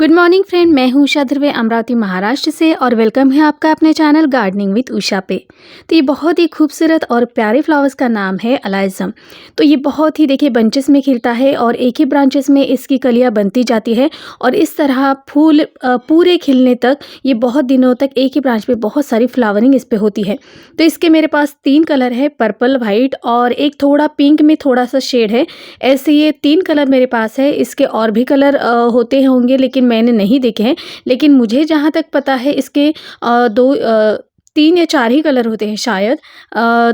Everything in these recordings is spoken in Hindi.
गुड मॉर्निंग फ्रेंड, मैं हूँ उषा ध्रुवे अमरावती महाराष्ट्र से और वेलकम है आपका अपने चैनल गार्डनिंग विद उषा पे। तो ये बहुत ही खूबसूरत और प्यारे फ्लावर्स का नाम है अलाइज़म। तो ये बहुत ही देखिए बंचेस में खिलता है और एक ही ब्रांचेस में इसकी कलियाँ बनती जाती है और इस तरह फूल पूरे खिलने तक ये बहुत दिनों तक एक ही ब्रांच पे बहुत सारी फ्लावरिंग इस पर होती है। तो इसके मेरे पास 3 कलर है, पर्पल, वाइट और एक थोड़ा पिंक में थोड़ा सा शेड है। ऐसे ये 3 कलर मेरे पास है। इसके और भी कलर होते होंगे लेकिन मैंने नहीं देखे हैं। लेकिन मुझे जहाँ तक पता है इसके 3 या 4 ही कलर होते हैं शायद।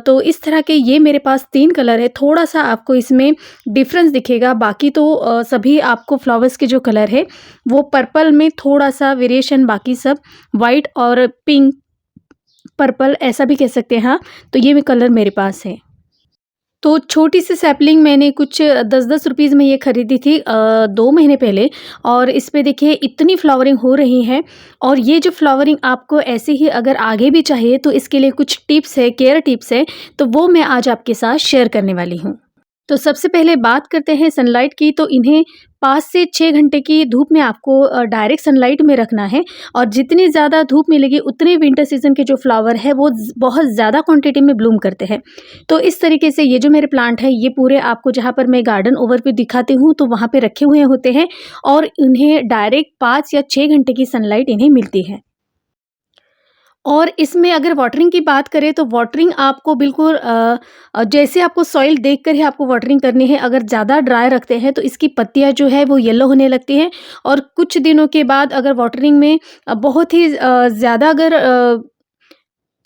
तो इस तरह के ये मेरे पास 3 कलर है। थोड़ा-सा आपको इसमें डिफ़रेंस दिखेगा, बाकी तो सभी आपको फ्लावर्स के जो कलर है वो पर्पल में थोड़ा-सा वेरिएशन, बाकी सब वाइट और पिंक, पर्पल ऐसा भी कह सकते हैं। हाँ, तो ये कलर मेरे पास है। तो छोटी सी सैपलिंग मैंने कुछ 10-10 रुपीज़ में ये खरीदी थी 2 महीने पहले और इस पे देखिए इतनी फ्लावरिंग हो रही है। और ये जो फ्लावरिंग आपको ऐसे ही अगर आगे भी चाहिए तो इसके लिए कुछ टिप्स है, केयर टिप्स है, तो वो मैं आज आपके साथ शेयर करने वाली हूँ। तो सबसे पहले बात करते हैं सनलाइट की। तो इन्हें 5 से 6 घंटे की धूप में आपको डायरेक्ट सनलाइट में रखना है और जितनी ज़्यादा धूप मिलेगी उतने विंटर सीज़न के जो फ्लावर है वो बहुत ज़्यादा क्वांटिटी में ब्लूम करते हैं। तो इस तरीके से ये जो मेरे प्लांट है ये पूरे आपको जहाँ पर मैं गार्डन ओवरव्यू दिखाती हूँ तो वहाँ पे रखे हुए होते हैं और इन्हें डायरेक्ट 5 या 6 घंटे की सनलाइट इन्हें मिलती है। और इसमें अगर वाटरिंग की बात करें तो वाटरिंग आपको बिल्कुल जैसे आपको सॉइल देखकर ही आपको वाटरिंग करनी है। अगर ज़्यादा ड्राई रखते हैं तो इसकी पत्तियां जो है वो येलो होने लगती हैं और कुछ दिनों के बाद अगर वाटरिंग में बहुत ही ज़्यादा अगर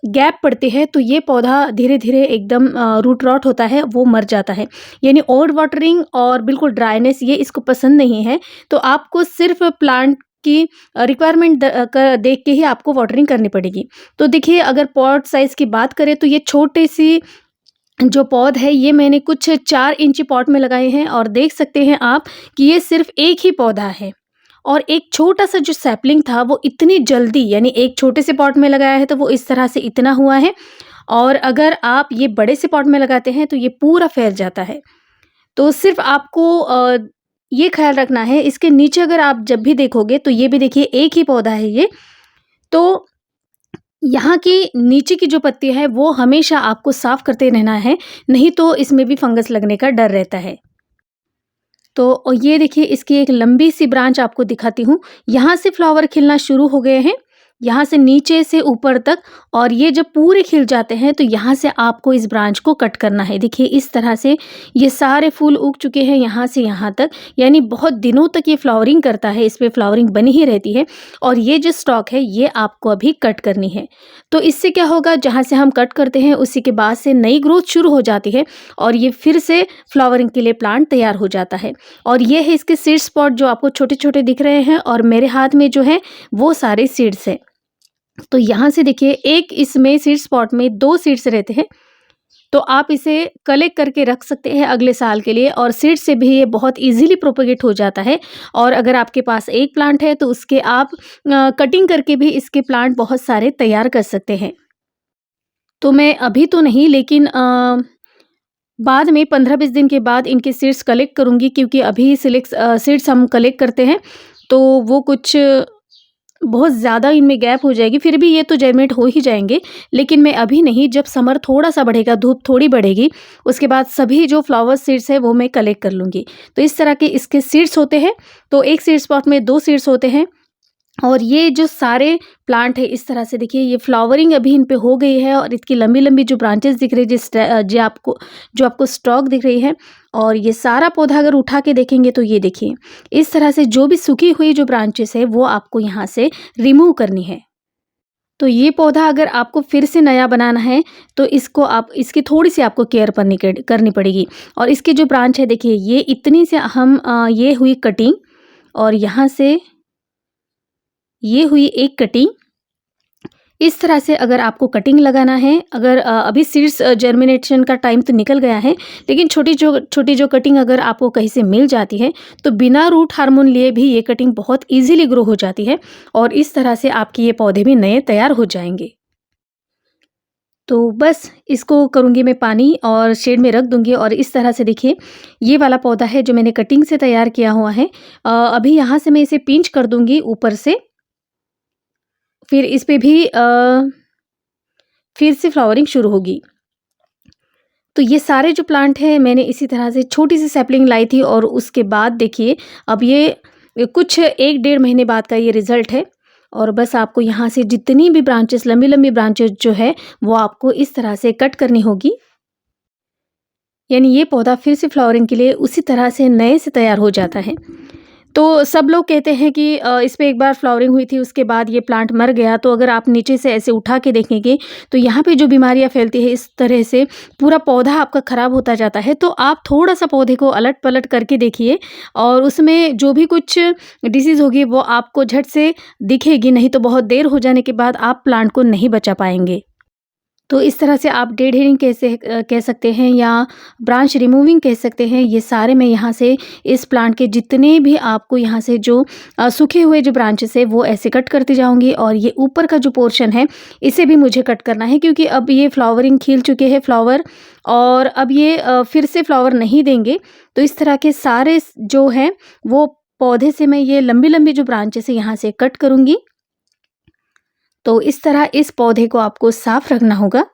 गैप पड़ती है तो ये पौधा धीरे धीरे एकदम रूट रॉट होता है, वो मर जाता है। यानी ओवर वाटरिंग और बिल्कुल ड्राइनेस ये इसको पसंद नहीं है। तो आपको सिर्फ प्लांट की रिक्वायरमेंट देख के ही आपको वाटरिंग करनी पड़ेगी। तो देखिए अगर पॉट साइज़ की बात करें तो ये छोटी सी जो पौध है ये मैंने कुछ 4 इंची पॉट में लगाए हैं और देख सकते हैं आप कि ये सिर्फ एक ही पौधा है। और एक छोटा-सा जो सैपलिंग था वो इतनी जल्दी, यानी एक छोटे से पॉट में लगाया है तो वो इस तरह से इतना हुआ है और अगर आप ये बड़े से पॉट में लगाते हैं तो ये पूरा फैल जाता है। तो सिर्फ़ आपको ये ख़्याल रखना है, इसके नीचे अगर आप जब भी देखोगे तो ये भी देखिए एक ही पौधा है ये। तो यहाँ की नीचे की जो पत्ती है वो हमेशा आपको साफ़ करते रहना है, नहीं तो इसमें भी फंगस लगने का डर रहता है। तो ये देखिए इसकी एक लंबी सी ब्रांच आपको दिखाती हूँ। यहाँ से फ्लावर खिलना शुरू हो गए हैं, यहाँ से नीचे से ऊपर तक, और ये जब पूरे खिल जाते हैं तो यहाँ से आपको इस ब्रांच को कट करना है। देखिए इस तरह से ये सारे फूल उग चुके हैं यहाँ से यहाँ तक, यानी बहुत दिनों तक ये फ्लावरिंग करता है, इस पे फ्लावरिंग बनी ही रहती है। और ये जो स्टॉक है ये आपको अभी कट करनी है। तो इससे क्या होगा, जहाँ से हम कट करते हैं उसी के बाद से नई ग्रोथ शुरू हो जाती है और ये फिर से फ्लावरिंग के लिए प्लांट तैयार हो जाता है। और ये है इसके सीड स्पॉट जो आपको छोटे-छोटे दिख रहे हैं और मेरे हाथ में जो है वो सारे सीड्स हैं। तो यहाँ से देखिए एक इसमें सीड स्पॉट में 2 सीड्स रहते हैं, तो आप इसे कलेक्ट करके रख सकते हैं अगले साल के लिए और सीड से भी ये बहुत ईज़िली प्रोपेगेट हो जाता है। और अगर आपके पास एक प्लांट है तो उसके आप कटिंग करके भी इसके प्लांट बहुत सारे तैयार कर सकते हैं। तो मैं अभी तो नहीं, लेकिन बाद में 15-20 दिन के बाद इनके सीड्स कलेक्ट करूँगी, क्योंकि अभी सीड्स हम कलेक्ट करते हैं तो वो कुछ बहुत ज़्यादा इनमें गैप हो जाएगी। फिर भी ये तो जर्मिनेट हो ही जाएँगे, लेकिन मैं अभी नहीं, जब समर थोड़ा-सा बढ़ेगा, धूप थोड़ी बढ़ेगी, उसके बाद सभी जो फ्लावर सीड्स हैं वो मैं कलेक्ट कर लूँगी। तो इस तरह के इसके सीड्स होते हैं, तो एक सीड स्पॉट में 2 सीड्स होते हैं। और ये जो सारे प्लांट है इस तरह से देखिए ये फ्लावरिंग अभी इन पे हो गई है और इसकी लंबी-लंबी जो ब्रांचेस दिख रही है, जो आपको स्टॉक दिख रही है, और ये सारा पौधा अगर उठा के देखेंगे तो ये देखिए इस तरह से जो भी सूखी हुई जो ब्रांचेस है वो आपको यहाँ से रिमूव करनी है। तो ये पौधा अगर आपको फिर से नया बनाना है तो इसकी थोड़ी-सी आपको केयर करनी पड़ेगी। और इसकी जो ब्रांच है देखिए ये इतनी से हम ये हुई कटिंग और यहाँ से ये हुई एक कटिंग। इस तरह से अगर आपको कटिंग लगाना है, अगर अभी सीड्स जर्मिनेशन का टाइम तो निकल गया है, लेकिन छोटी जो कटिंग अगर आपको कहीं से मिल जाती है तो बिना रूट हार्मोन लिए भी ये कटिंग बहुत ईज़िली ग्रो हो जाती है और इस तरह से आपके ये पौधे भी नए तैयार हो जाएंगे। तो बस इसको करूँगी मैं पानी और शेड में रख दूँगी और इस तरह से देखिए ये वाला पौधा है जो मैंने कटिंग से तैयार किया हुआ है। अभी यहाँ से मैं इसे पिंच कर दूँगी ऊपर से, फिर इस पे भी फिर से फ्लावरिंग शुरू होगी। तो ये सारे जो प्लांट हैं मैंने इसी तरह से छोटी-सी सैपलिंग लाई थी और उसके बाद देखिए अब ये कुछ 1 डेढ़ महीने बाद का ये रिज़ल्ट है। और बस आपको यहाँ से जितनी भी ब्रांचेस लंबी-लंबी ब्रांचेस जो है वो आपको इस तरह से कट करनी होगी। यानी ये पौधा फिर से फ्लावरिंग के लिए उसी तरह से नए से तैयार हो जाता है। तो सब लोग कहते हैं कि इस पे एक बार फ्लावरिंग हुई थी उसके बाद ये प्लांट मर गया। तो अगर आप नीचे से ऐसे उठा के देखेंगे तो यहाँ पे जो बीमारियाँ फैलती है इस तरह से पूरा पौधा आपका ख़राब होता जाता है। तो आप थोड़ा-सा पौधे को अलट-पलट करके देखिए और उसमें जो भी कुछ डिसीज़ होगी वो आपको झट से दिखेगी, नहीं तो बहुत देर हो जाने के बाद आप प्लांट को नहीं बचा पाएँगे। तो इस तरह से आप डेड हेडिंग कह सकते हैं या ब्रांच रिमूविंग कह सकते हैं। ये सारे मैं यहाँ से इस प्लांट के जितने भी आपको यहाँ से जो सूखे हुए जो ब्रांचेस है वो ऐसे कट करती जाऊँगी और ये ऊपर का जो पोर्शन है इसे भी मुझे कट करना है, क्योंकि अब ये फ्लावरिंग खिल चुके हैं फ्लावर और अब ये फिर से फ्लावर नहीं देंगे। तो इस तरह के सारे जो हैं वो पौधे से मैं ये लंबी-लंबी जो ब्रांचेस है यहाँ से कट करूँगी। तो इस तरह इस पौधे को आपको साफ रखना होगा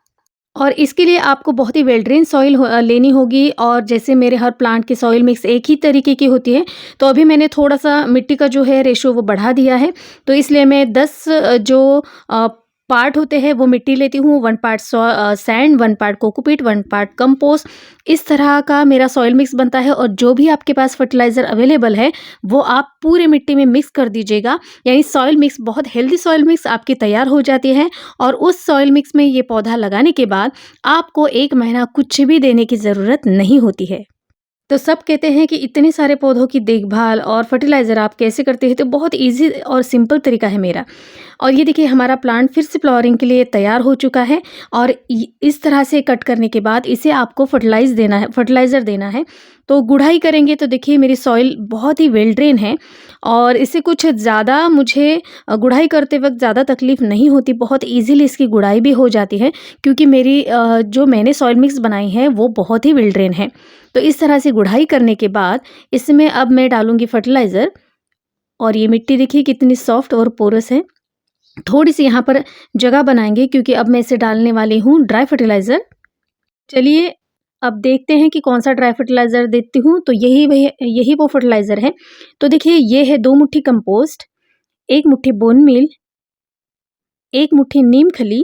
और इसके लिए आपको बहुत ही वेल ड्रेन सॉइल लेनी होगी। और जैसे मेरे हर प्लांट की सॉइल मिक्स एक ही तरीके की होती है, तो अभी मैंने थोड़ा-सा मिट्टी का जो है रेशो वो बढ़ा दिया है। तो इसलिए मैं 10 जो पार्ट होते हैं वो मिट्टी लेती हूँ, 1 part sand, 1 part cocopeat, 1 part compost. इस तरह का मेरा सॉइल मिक्स बनता है और जो भी आपके पास फर्टिलाइज़र अवेलेबल है, वो आप पूरे मिट्टी में मिक्स कर दीजिएगा। यानी सॉइल मिक्स बहुत हेल्दी सॉइल मिक्स आपकी तैयार हो जाती है और उस सॉइल मिक्स में ये पौधा लगाने के बाद आपको 1 महीना कुछ भी देने की ज़रूरत नहीं होती है। तो सब कहते हैं कि इतने सारे पौधों की देखभाल और फर्टिलाइज़र आप कैसे करते हैं? तो बहुत ईज़ी और सिंपल तरीका है मेरा। और ये देखिए हमारा प्लांट फिर से फ्लावरिंग के लिए तैयार हो चुका है और इस तरह से कट करने के बाद इसे आपको फर्टिलाइज़र देना है। तो गुड़ाई करेंगे तो देखिए मेरी सॉइल बहुत ही वेल ड्रेन है और इससे कुछ ज़्यादा मुझे गुड़ाई करते वक़्त ज़्यादा तकलीफ़ नहीं होती, बहुत ईज़िली इसकी गुड़ाई भी हो जाती है, क्योंकि मेरी जो मैंने सॉइल मिक्स बनाई है वो बहुत ही वेल ड्रेन है। तो इस तरह से गुड़ाई करने के बाद इसमें अब मैं डालूँगी फर्टिलाइज़र और ये मिट्टी देखिए कितनी सॉफ्ट और पोरस है। थोड़ी-सी यहाँ पर जगह बनाएँगे क्योंकि अब मैं इसे डालने वाली हूँ ड्राई फर्टिलाइज़र। चलिए अब देखते हैं कि कौन-सा ड्राई फर्टिलाइज़र देती हूँ, तो यही वो फर्टिलाइज़र है। तो देखिए ये है 2 मुट्ठी कंपोस्ट, 1 मुट्ठी बोन मील, 1 मुट्ठी नीम खली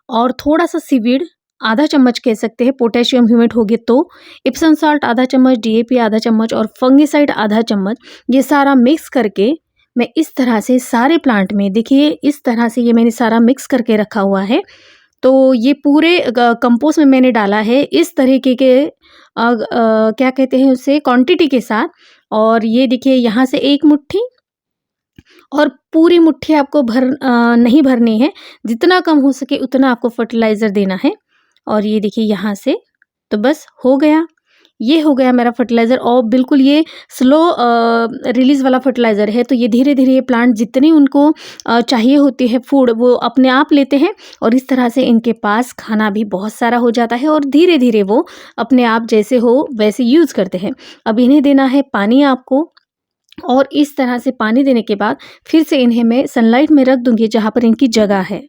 और थोड़ा-सा सीवीड, आधा चम्मच कह सकते हैं पोटेशियम ह्यूमेट होगे तो, इप्सम सॉल्ट आधा चम्मच, डीएपी आधा चम्मच और फंगिसाइड आधा चम्मच। ये सारा मिक्स करके मैं इस तरह से सारे प्लांट में देखिए इस तरह से ये मैंने सारा मिक्स करके रखा हुआ है। तो ये पूरे कंपोस्ट में मैंने डाला है इस तरीके के क्या कहते हैं उसे क्वांटिटी के साथ। और ये देखिए यहाँ से 1 मुट्ठी और पूरी मुट्ठी आपको नहीं भरनी है, जितना कम हो सके उतना आपको फर्टिलाइज़र देना है। और ये देखिए यहाँ से तो बस हो गया, ये हो गया मेरा फर्टिलाइज़र और बिल्कुल ये स्लो रिलीज़ वाला फर्टिलाइज़र है। तो ये धीरे-धीरे ये प्लांट जितनी उनको चाहिए होती है फूड वो अपने आप लेते हैं और इस तरह से इनके पास खाना भी बहुत सारा हो जाता है और धीरे-धीरे वो अपने आप जैसे हो वैसे यूज़ करते हैं। अब इन्हें देना है पानी आपको और इस तरह से पानी देने के बाद फिर से इन्हें मैं सनलाइट में रख दूँगी जहाँ पर इनकी जगह है।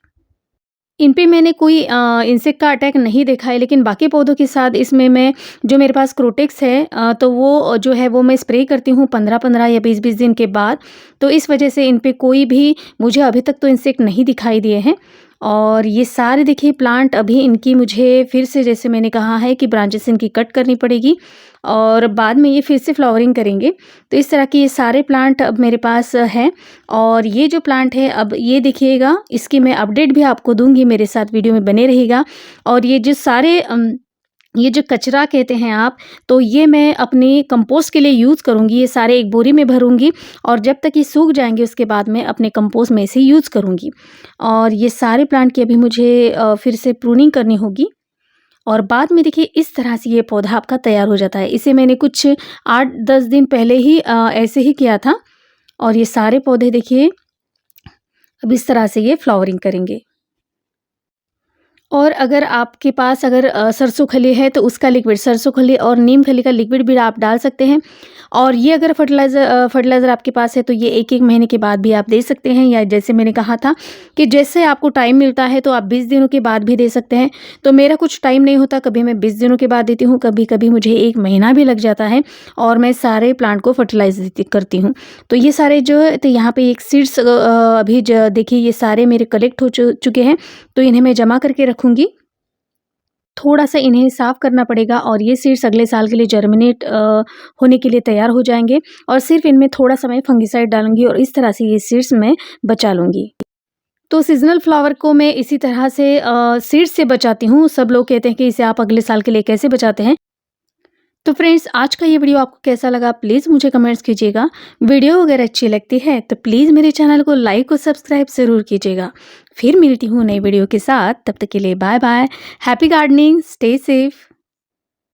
इन पे मैंने कोई इंसेक्ट का अटैक नहीं देखा है, लेकिन बाकी पौधों के साथ इसमें मैं जो मेरे पास क्रोटेक्स है तो वो जो है वो मैं स्प्रे करती हूँ 15-15 या 20-20 दिन के बाद। तो इस वजह से इन पे कोई भी मुझे अभी तक तो इंसेक्ट नहीं दिखाई दिए हैं। और ये सारे देखिए प्लांट अभी इनकी मुझे फिर से जैसे मैंने कहा है कि ब्रांचेस इनकी कट करनी पड़ेगी और बाद में ये फिर से फ्लावरिंग करेंगे। तो इस तरह के ये सारे प्लांट अब मेरे पास हैं और ये जो प्लांट है अब ये देखिएगा इसकी मैं अपडेट भी आपको दूंगी, मेरे साथ वीडियो में बने रहिएगा। और ये जो सारे ये जो कचरा कहते हैं आप, तो ये मैं अपनी कंपोस्ट के लिए यूज़ करूँगी। ये सारे एक बोरी में भरूँगी और जब तक ये सूख जाएंगे उसके बाद मैं अपने कंपोस्ट में से यूज़ करूँगी। और ये सारे प्लांट की अभी मुझे फिर से प्रूनिंग करनी होगी और बाद में देखिए इस तरह से ये पौधा आपका तैयार हो जाता है। इसे मैंने कुछ 8-10 दिन पहले ही ऐसे ही किया था और ये सारे पौधे देखिए अब इस तरह से ये फ्लावरिंग करेंगे। और अगर आपके पास अगर सरसों खली है तो उसका लिक्विड, सरसों खली और नीम खली का लिक्विड भी आप डाल सकते हैं। और ये अगर फर्टिलाइज़र आपके पास है तो ये 1-1 महीने के बाद भी आप दे सकते हैं, या जैसे मैंने कहा था कि जैसे आपको टाइम मिलता है तो आप 20 दिनों के बाद भी दे सकते हैं। तो मेरा कुछ टाइम नहीं होता, कभी मैं 20 दिनों के बाद देती हूँ, कभी-कभी मुझे 1 महीना भी लग जाता है और मैं सारे प्लांट को फर्टिलाइज़ देती करती हूँ। तो ये सारे जो है तो यहाँ पे एक सीड्स अभी ज देखिए ये सारे मेरे कलेक्ट हो चुके हैं, तो इन्हें मैं जमा करके रखूँगी। थोड़ा-सा इन्हें साफ़ करना पड़ेगा और ये सीड्स अगले साल के लिए जर्मिनेट होने के लिए तैयार हो जाएँगे, और सिर्फ़ इनमें थोड़ा-सा मैं फंगिसाइड डालूँगी और इस तरह से ये सीड्स मैं बचा लूँगी। तो सीज़नल फ्लावर को मैं इसी तरह से सीड्स से बचाती हूँ। सब लोग कहते हैं कि इसे आप अगले साल के लिए कैसे बचाते हैं? तो फ्रेंड्स, आज का ये वीडियो आपको कैसा लगा प्लीज़ मुझे कमेंट्स कीजिएगा। वीडियो अगर अच्छी लगती है तो प्लीज़ मेरे चैनल को लाइक और सब्सक्राइब ज़रूर कीजिएगा। फिर मिलती हूँ नई वीडियो के साथ, तब तक के लिए bye bye. Happy gardening, stay safe.